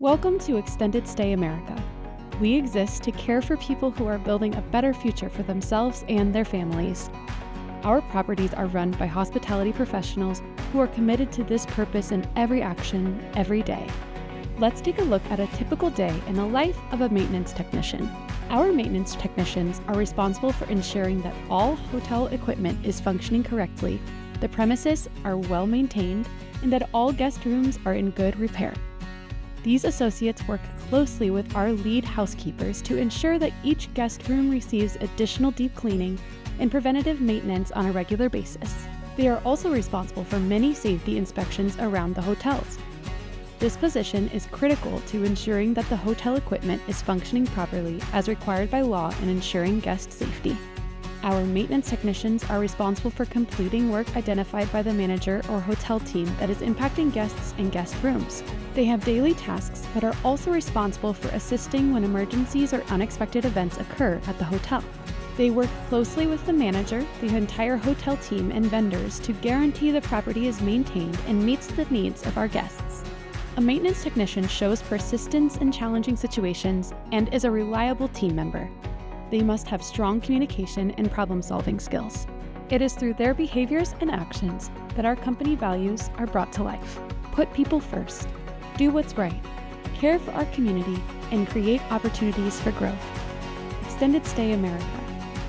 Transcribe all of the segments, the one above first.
Welcome to Extended Stay America. We exist to care for people who are building a better future for themselves and their families. Our properties are run by hospitality professionals who are committed to this purpose in every action, every day. Let's take a look at a typical day in the life of a maintenance technician. Our maintenance technicians are responsible for ensuring that all hotel equipment is functioning correctly, the premises are well maintained, and that all guest rooms are in good repair. These associates work closely with our lead housekeepers to ensure that each guest room receives additional deep cleaning and preventative maintenance on a regular basis. They are also responsible for many safety inspections around the hotels. This position is critical to ensuring that the hotel equipment is functioning properly as required by law and ensuring guest safety. Our maintenance technicians are responsible for completing work identified by the manager or hotel team that is impacting guests and guest rooms. They have daily tasks but are also responsible for assisting when emergencies or unexpected events occur at the hotel. They work closely with the manager, the entire hotel team, and vendors to guarantee the property is maintained and meets the needs of our guests. A maintenance technician shows persistence in challenging situations and is a reliable team member. They must have strong communication and problem-solving skills. It is through their behaviors and actions that our company values are brought to life. Put people first, do what's right, care for our community, and create opportunities for growth. Extended Stay America,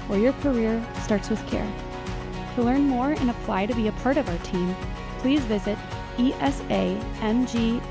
where your career starts with care. To learn more and apply to be a part of our team, please visit esamgmt.com.